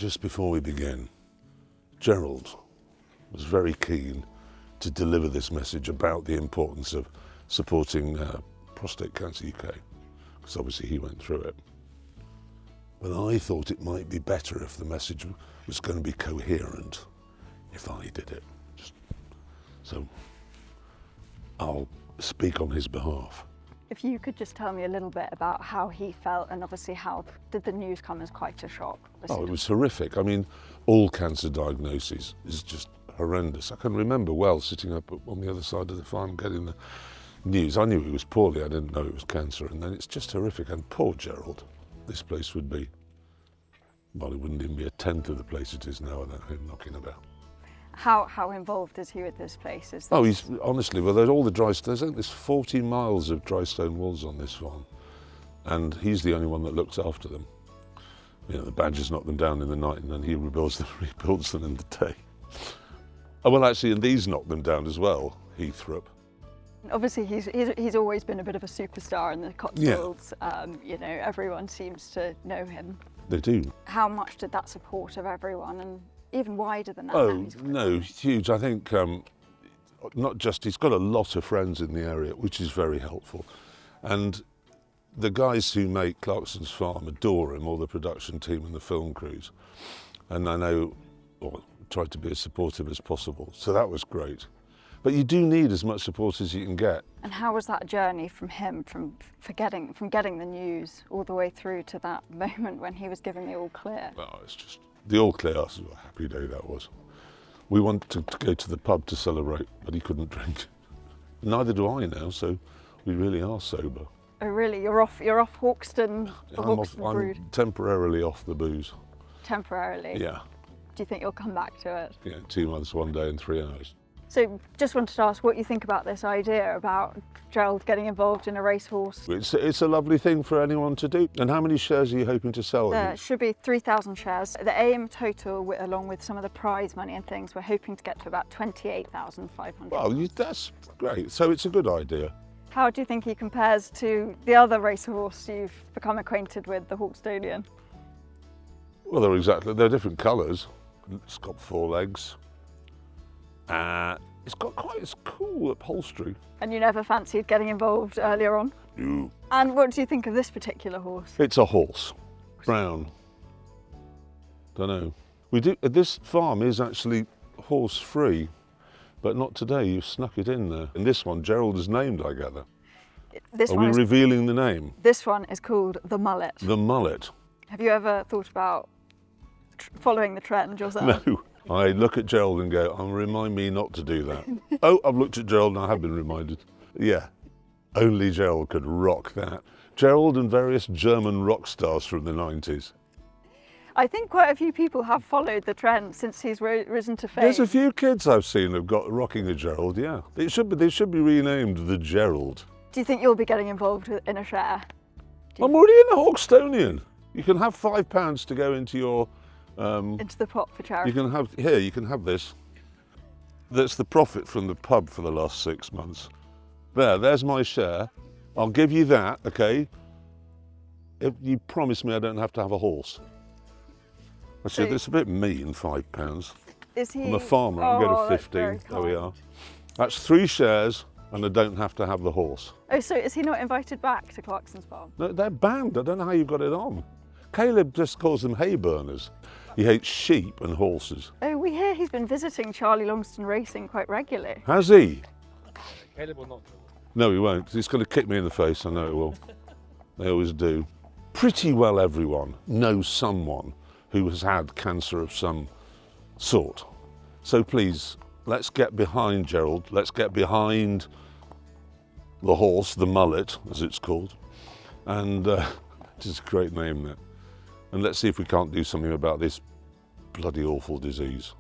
just before we begin, Gerald was very keen to deliver this message about the importance of supporting Prostate Cancer UK, because obviously he went through it. But I thought it might be better if the message was going to be coherent if I did it. So I'll speak on his behalf. If you could just tell me a little bit about how he felt, and obviously how did the news come as quite a shock? Oh, it was horrific. I mean, all cancer diagnoses is just horrendous. I can remember well sitting up on the other side of the farm getting the news. I knew he was poorly, I didn't know it was cancer, and then it's just horrific. And poor Gerald, this place would be, well, it wouldn't even be a tenth of the place it is now without him knocking about. How involved is he with this place? Oh, he's honestly, well, there's all the there's 40 miles of dry stone walls on this farm, and he's the only one that looks after them. You know, the badgers knock them down in the night, and then he rebuilds them in the day. Oh, well, actually, and these knock them down as well, Heathrow. Obviously, he's always been a bit of a superstar in the Cotswolds. Yeah. You know, everyone seems to know him. They do. How much did that support of everyone, and even wider than that? Oh, no, huge. I think not just, he's got a lot of friends in the area, which is very helpful. And the guys who make Clarkson's farm adore him, all the production team and the film crews. And I know, or tried to be as supportive as possible. So that was great. But you do need as much support as you can get. And how was that journey from him, from getting the news all the way through to that moment when he was given the all clear? Well, it's just, the all clear, what a happy day that was. We wanted to go to the pub to celebrate, but he couldn't drink. Neither do I now, so we really are sober. Oh really? You're off Hawkston, I'm temporarily off the booze. Temporarily? Yeah. Do you think you'll come back to it? Yeah, 2 months, 1 day and 3 hours. So just wanted to ask what you think about this idea about Gerald getting involved in a racehorse. It's a lovely thing for anyone to do. And how many shares are you hoping to sell? There should be 3,000 shares. The aim total, along with some of the prize money and things, we're hoping to get to about 28,500. Well, that's great. So it's a good idea. How do you think he compares to the other racehorse you've become acquainted with, the Hawkstonian? Well, they're different colours. It's got 4 legs. It's cool upholstery. And you never fancied getting involved earlier on? No. And what do you think of this particular horse? It's a horse. Brown. Don't know. This farm is actually horse free, but not today. You've snuck it in there. And this one, Gerald is named, I gather. Are we revealing the name? This one is called the Mullet. The Mullet. Have you ever thought about following the trend yourself? No. I look at Gerald and go, remind me not to do that. Oh, I've looked at Gerald and I have been reminded. Yeah, only Gerald could rock that. Gerald and various German rock stars from the 90s. I think quite a few people have followed the trend since he's risen to fame. There's a few kids I've seen who've got rocking a Gerald, yeah. They should be renamed the Gerald. Do you think you'll be getting involved in a share? I'm already in the Hawkstonian. You can have £5 to go into your... into the pot for charity. You can have this. That's the profit from the pub for the last 6 months. There's my share. I'll give you that, okay? If you promise me I don't have to have a horse. Actually, that's a bit mean, £5. Is he? I'm a farmer, I can go to 15. There we are. That's 3 shares and I don't have to have the horse. Oh, so is he not invited back to Clarkson's farm? No, they're banned. I don't know how you've got it on. Caleb just calls them hay burners. He hates sheep and horses. Oh, we hear he's been visiting Charlie Longston Racing quite regularly. Has he? Caleb will not. No, he won't. He's going to kick me in the face, I know he will. They always do. Pretty well everyone knows someone who has had cancer of some sort. So please, let's get behind Gerald. Let's get behind the horse, the Mullet, as it's called. And it's a great name, that. And let's see if we can't do something about this bloody awful disease.